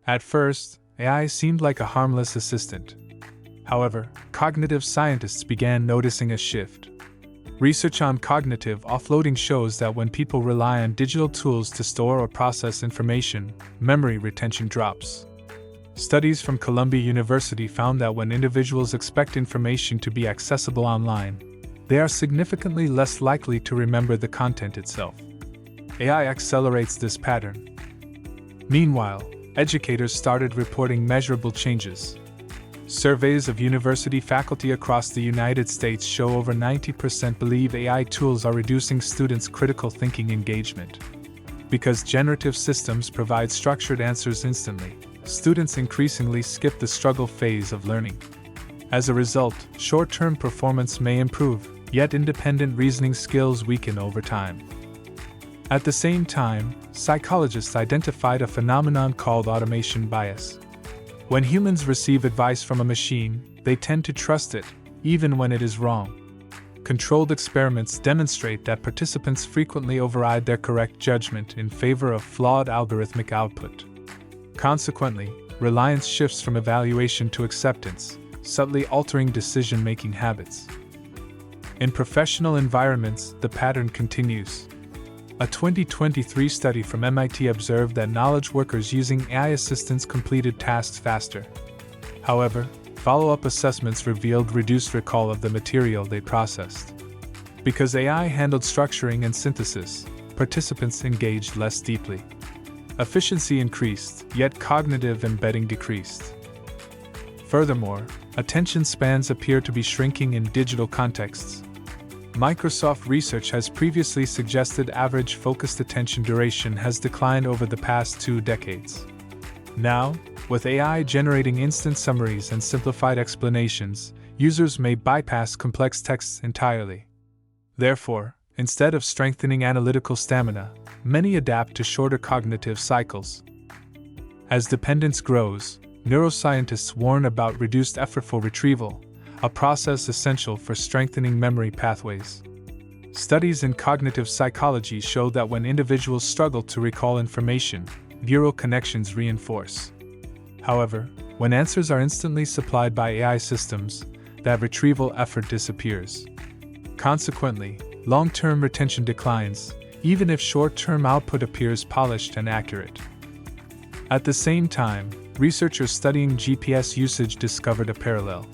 At first, AI seemed like a harmless assistant. However, cognitive scientists began noticing a shift. Research on cognitive offloading shows that when people rely on digital tools to store or process information, memory retention drops. Studies from Columbia University found that when individuals expect information to be accessible online, they are significantly less likely to remember the content itself. AI accelerates this pattern. Meanwhile, educators started reporting measurable changes. Surveys of university faculty across the United States show over 90% believe AI tools are reducing students' critical thinking engagement. Because generative systems provide structured answers instantly, students increasingly skip the struggle phase of learning. As a result, short-term performance may improve, yet independent reasoning skills weaken over time. At the same time, psychologists identified a phenomenon called automation bias. When humans receive advice from a machine, they tend to trust it, even when it is wrong. Controlled experiments demonstrate that participants frequently override their correct judgment in favor of flawed algorithmic output. Consequently, reliance shifts from evaluation to acceptance, subtly altering decision-making habits. In professional environments, the pattern continues. A 2023 study from MIT observed that knowledge workers using AI assistants completed tasks faster. However, follow-up assessments revealed reduced recall of the material they processed. Because AI handled structuring and synthesis, participants engaged less deeply. Efficiency increased, yet cognitive embedding decreased. Furthermore, attention spans appear to be shrinking in digital contexts. Microsoft research has previously suggested average focused attention duration has declined over the past 2 decades. Now, with AI generating instant summaries and simplified explanations, users may bypass complex texts entirely. Therefore, instead of strengthening analytical stamina, many adapt to shorter cognitive cycles. As dependence grows, neuroscientists warn about reduced effortful retrieval, a process essential for strengthening memory pathways. Studies in cognitive psychology show that when individuals struggle to recall information, neural connections reinforce. However, when answers are instantly supplied by AI systems, that retrieval effort disappears. Consequently, long-term retention declines, even if short-term output appears polished and accurate. At the same time, researchers studying GPS usage discovered a parallel.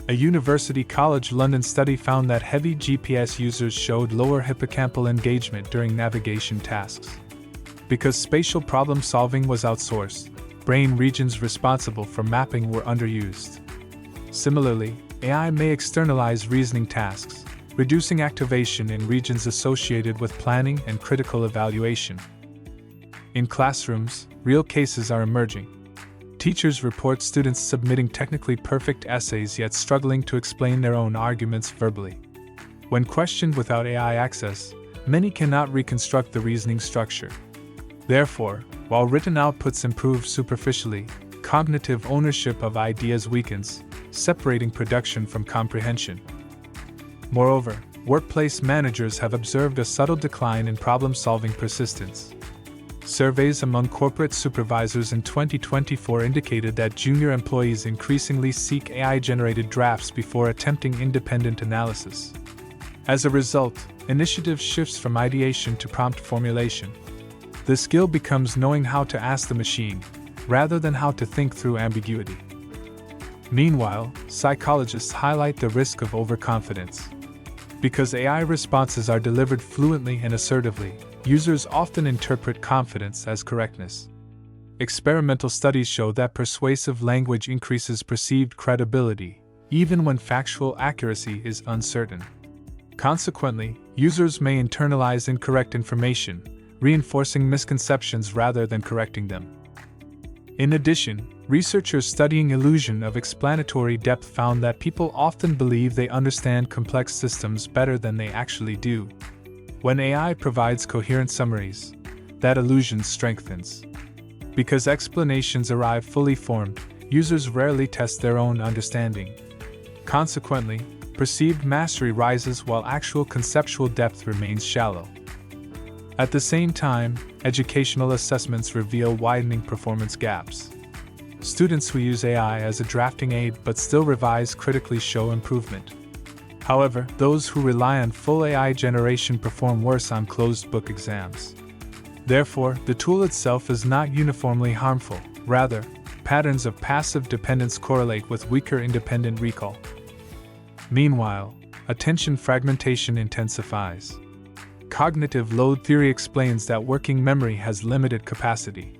A University College London study found that heavy GPS users showed lower hippocampal engagement during navigation tasks. Because spatial problem solving was outsourced, brain regions responsible for mapping were underused. Similarly, AI may externalize reasoning tasks, reducing activation in regions associated with planning and critical evaluation. In classrooms, real cases are emerging. Teachers report students submitting technically perfect essays yet struggling to explain their own arguments verbally. When questioned without AI access, many cannot reconstruct the reasoning structure. Therefore, while written outputs improve superficially, cognitive ownership of ideas weakens, separating production from comprehension. Moreover, workplace managers have observed a subtle decline in problem-solving persistence. Surveys among corporate supervisors in 2024 indicated that junior employees increasingly seek AI-generated drafts before attempting independent analysis. As a result, initiative shifts from ideation to prompt formulation. The skill becomes knowing how to ask the machine, rather than how to think through ambiguity. Meanwhile, psychologists highlight the risk of overconfidence. Because AI responses are delivered fluently and assertively, users often interpret confidence as correctness. Experimental studies show that persuasive language increases perceived credibility, even when factual accuracy is uncertain. Consequently, users may internalize incorrect information, reinforcing misconceptions rather than correcting them. In addition, researchers studying illusion of explanatory depth found that people often believe they understand complex systems better than they actually do. When AI provides coherent summaries, that illusion strengthens. Because explanations arrive fully formed, users rarely test their own understanding. Consequently, perceived mastery rises while actual conceptual depth remains shallow. At the same time, educational assessments reveal widening performance gaps. students who use AI as a drafting aid but still revise critically show improvement. However, those who rely on full AI generation perform worse on closed-book exams. Therefore, the tool itself is not uniformly harmful. Rather, patterns of passive dependence correlate with weaker independent recall. Meanwhile, attention fragmentation intensifies. Cognitive load theory explains that working memory has limited capacity.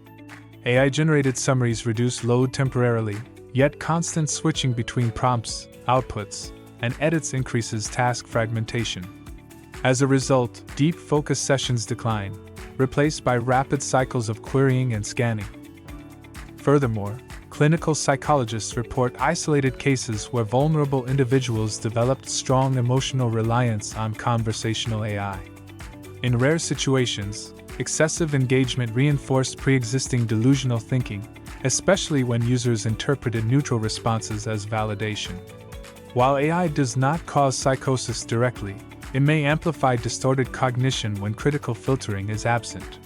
AI-generated summaries reduce load temporarily, yet constant switching between prompts, outputs, and edits increases task fragmentation. As a result, deep focus sessions decline, replaced by rapid cycles of querying and scanning. Furthermore, clinical psychologists report isolated cases where vulnerable individuals developed strong emotional reliance on conversational AI. In rare situations, excessive engagement reinforced pre-existing delusional thinking, especially when users interpreted neutral responses as validation. While AI does not cause psychosis directly, it may amplify distorted cognition when critical filtering is absent.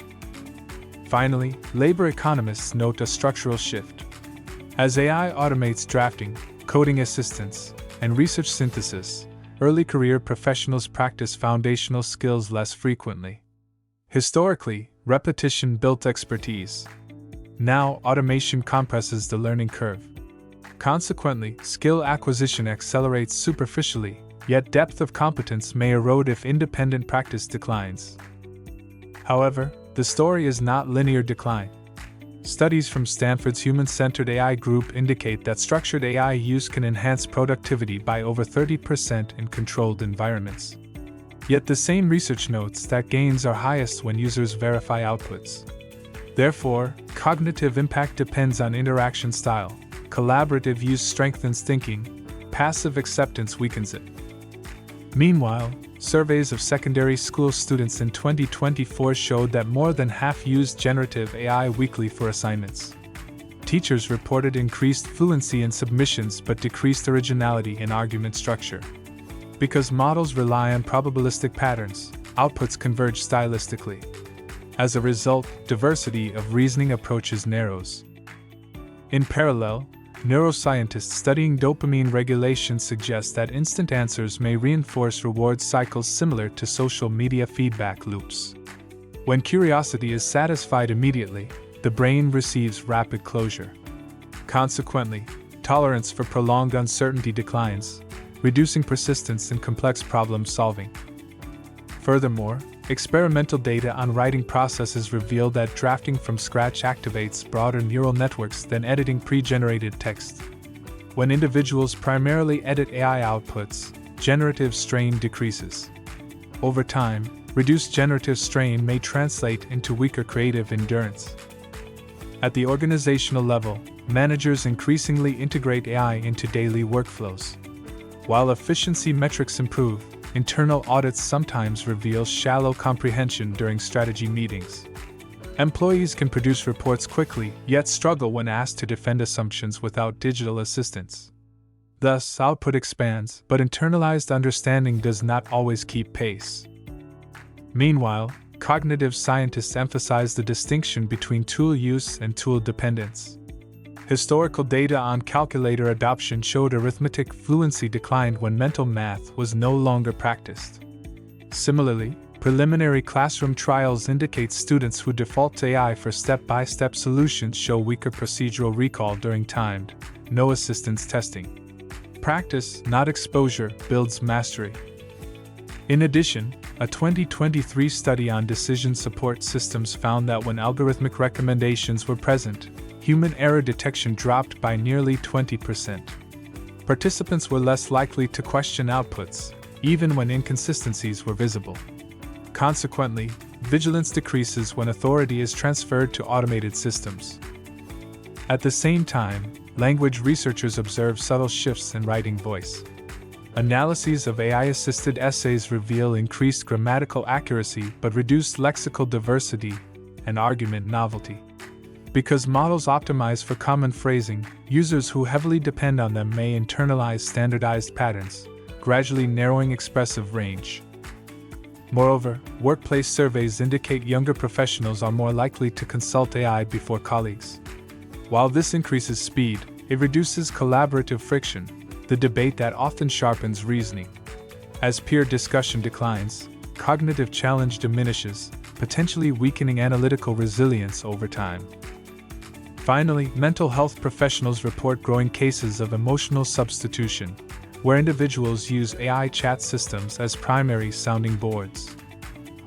Finally, labor economists note a structural shift. As AI automates drafting, coding assistance, and research synthesis, early career professionals practice foundational skills less frequently. Historically, repetition built expertise. Now, automation compresses the learning curve. Consequently, skill acquisition accelerates superficially, yet depth of competence may erode if independent practice declines. However, the story is not linear decline. Studies from Stanford's Human-Centered AI Group indicate that structured AI use can enhance productivity by over 30% in controlled environments. Yet the same research notes that gains are highest when users verify outputs. Therefore, cognitive impact depends on interaction style. Collaborative use strengthens thinking, passive acceptance weakens it. Meanwhile, surveys of secondary school students in 2024 showed that more than half used generative AI weekly for assignments. Teachers reported increased fluency in submissions but decreased originality in argument structure. Because models rely on probabilistic patterns, outputs converge stylistically. As a result, diversity of reasoning approaches narrows. In parallel, neuroscientists studying dopamine regulation suggest that instant answers may reinforce reward cycles similar to social media feedback loops. When curiosity is satisfied immediately, the brain receives rapid closure. Consequently, tolerance for prolonged uncertainty declines, reducing persistence in complex problem solving. Furthermore, experimental data on writing processes reveal that drafting from scratch activates broader neural networks than editing pre-generated text. When individuals primarily edit AI outputs, generative strain decreases. Over time, reduced generative strain may translate into weaker creative endurance. At the organizational level, managers increasingly integrate AI into daily workflows. While efficiency metrics improve, internal audits sometimes reveal shallow comprehension during strategy meetings. Employees can produce reports quickly, yet struggle when asked to defend assumptions without digital assistance. Thus, output expands, but internalized understanding does not always keep pace. Meanwhile, cognitive scientists emphasize the distinction between tool use and tool dependence. Historical data on calculator adoption showed arithmetic fluency declined when mental math was no longer practiced. Similarly, preliminary classroom trials indicate students who default to AI for step-by-step solutions show weaker procedural recall during timed, no-assistance testing. Practice, not exposure, builds mastery. In addition, a 2023 study on decision support systems found that when algorithmic recommendations were present, human error detection dropped by nearly 20%. Participants were less likely to question outputs, even when inconsistencies were visible. Consequently, vigilance decreases when authority is transferred to automated systems. At the same time, language researchers observe subtle shifts in writing voice. Analyses of AI-assisted essays reveal increased grammatical accuracy but reduced lexical diversity and argument novelty. Because models optimize for common phrasing, users who heavily depend on them may internalize standardized patterns, gradually narrowing expressive range. Moreover, workplace surveys indicate younger professionals are more likely to consult AI before colleagues. While this increases speed, it reduces collaborative friction, the debate that often sharpens reasoning. As peer discussion declines, cognitive challenge diminishes, potentially weakening analytical resilience over time. Finally, mental health professionals report growing cases of emotional substitution, where individuals use AI chat systems as primary sounding boards.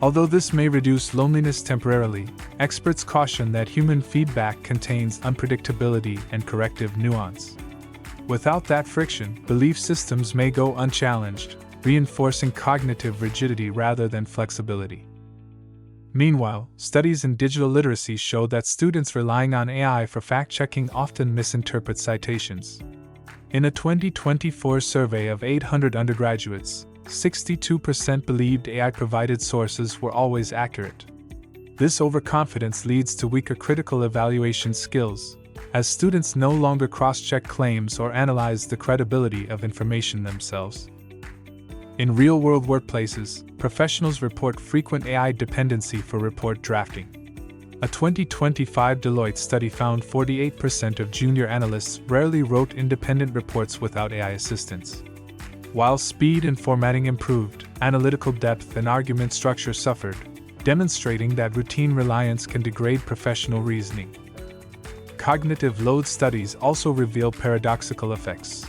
Although this may reduce loneliness temporarily, experts caution that human feedback contains unpredictability and corrective nuance. Without that friction, belief systems may go unchallenged, reinforcing cognitive rigidity rather than flexibility. Meanwhile, studies in digital literacy show that students relying on AI for fact-checking often misinterpret citations. In a 2024 survey of 800 undergraduates, 62% believed AI-provided sources were always accurate. This overconfidence leads to weaker critical evaluation skills, as students no longer cross-check claims or analyze the credibility of information themselves. In real-world workplaces, professionals report frequent AI dependency for report drafting. A 2025 Deloitte study found 48% of junior analysts rarely wrote independent reports without AI assistance. While speed and formatting improved, analytical depth and argument structure suffered, demonstrating that routine reliance can degrade professional reasoning. Cognitive load studies also reveal paradoxical effects.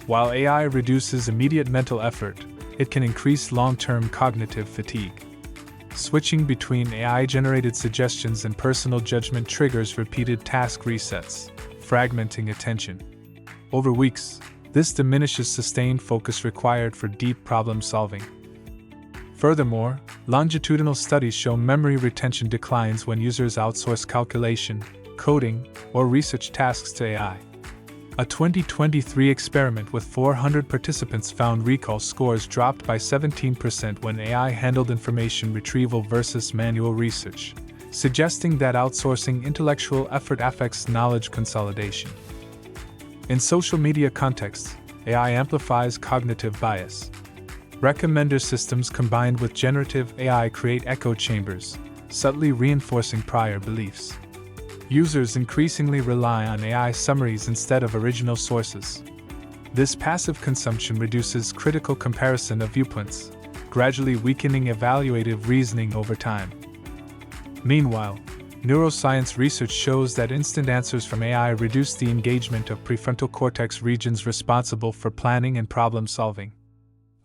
While AI reduces immediate mental effort, it can increase long-term cognitive fatigue. Switching between AI-generated suggestions and personal judgment triggers repeated task resets, fragmenting attention. Over weeks, this diminishes sustained focus required for deep problem solving. Furthermore, longitudinal studies show memory retention declines when users outsource calculation, coding, or research tasks to AI. A 2023 experiment with 400 participants found recall scores dropped by 17% when AI handled information retrieval versus manual research, suggesting that outsourcing intellectual effort affects knowledge consolidation. In social media contexts, AI amplifies cognitive bias. Recommender systems combined with generative AI create echo chambers, subtly reinforcing prior beliefs. Users increasingly rely on AI summaries instead of original sources. This passive consumption reduces critical comparison of viewpoints, gradually weakening evaluative reasoning over time. Meanwhile, neuroscience research shows that instant answers from AI reduce the engagement of prefrontal cortex regions responsible for planning and problem solving.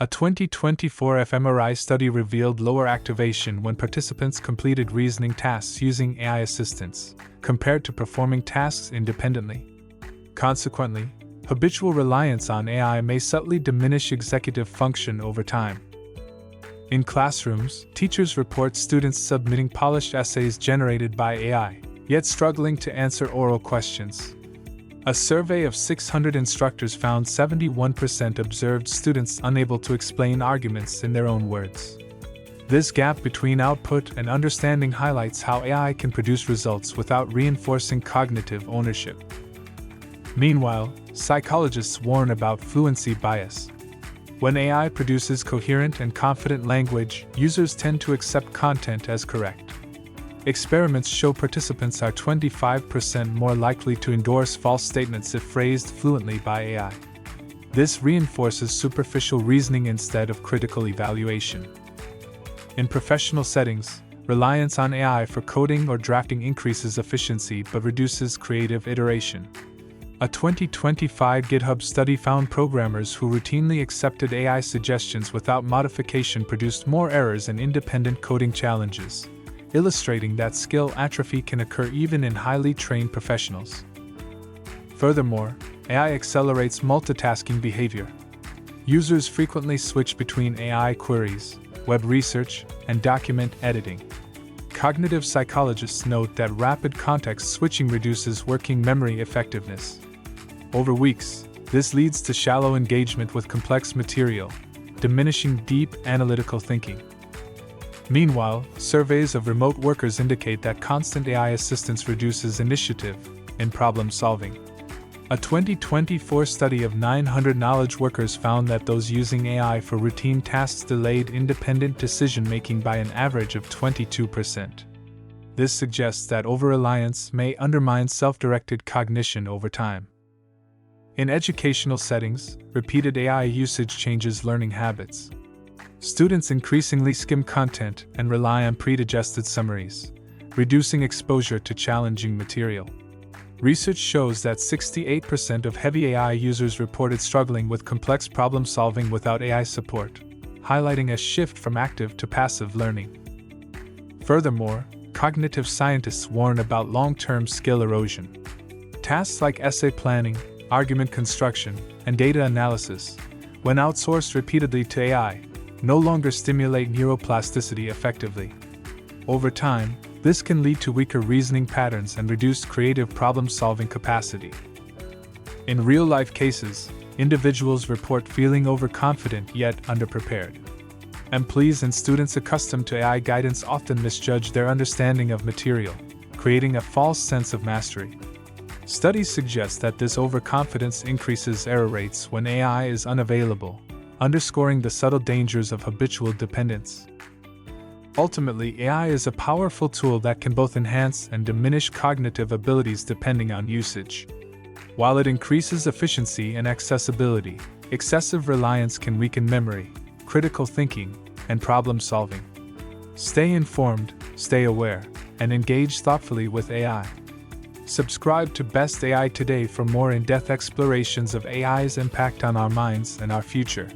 A 2024 fMRI study revealed lower activation when participants completed reasoning tasks using AI assistance, compared to performing tasks independently. Consequently, habitual reliance on AI may subtly diminish executive function over time. In classrooms, teachers report students submitting polished essays generated by AI, yet struggling to answer oral questions. A survey of 600 instructors found 71% observed students unable to explain arguments in their own words. This gap between output and understanding highlights how AI can produce results without reinforcing cognitive ownership. Meanwhile, psychologists warn about fluency bias. When AI produces coherent and confident language, users tend to accept content as correct. Experiments show participants are 25% more likely to endorse false statements if phrased fluently by AI. This reinforces superficial reasoning instead of critical evaluation. In professional settings, reliance on AI for coding or drafting increases efficiency but reduces creative iteration. A 2025 GitHub study found programmers who routinely accepted AI suggestions without modification produced more errors and independent coding challenges, illustrating that skill atrophy can occur even in highly trained professionals. Furthermore, AI accelerates multitasking behavior. Users frequently switch between AI queries, web research, and document editing. Cognitive psychologists note that rapid context switching reduces working memory effectiveness. Over weeks, this leads to shallow engagement with complex material, diminishing deep analytical thinking. Meanwhile, surveys of remote workers indicate that constant AI assistance reduces initiative in problem solving. A 2024 study of 900 knowledge workers found that those using AI for routine tasks delayed independent decision-making by an average of 22%. This suggests that over-reliance may undermine self-directed cognition over time. In educational settings, repeated AI usage changes learning habits. Students increasingly skim content and rely on pre-digested summaries, reducing exposure to challenging material. Research shows that 68% of heavy AI users reported struggling with complex problem-solving without AI support, highlighting a shift from active to passive learning. Furthermore, cognitive scientists warn about long-term skill erosion. Tasks like essay planning, argument construction, and data analysis, when outsourced repeatedly to AI, no longer stimulate neuroplasticity effectively. Over time, this can lead to weaker reasoning patterns and reduced creative problem-solving capacity. In real-life cases, individuals report feeling overconfident yet underprepared. Employees and students accustomed to AI guidance often misjudge their understanding of material, creating a false sense of mastery. Studies suggest that this overconfidence increases error rates when AI is unavailable, underscoring the subtle dangers of habitual dependence. Ultimately, AI is a powerful tool that can both enhance and diminish cognitive abilities depending on usage. While it increases efficiency and accessibility, excessive reliance can weaken memory, critical thinking, and problem solving. Stay informed, stay aware, and engage thoughtfully with AI. Subscribe to Best AI Today for more in-depth explorations of AI's impact on our minds and our future.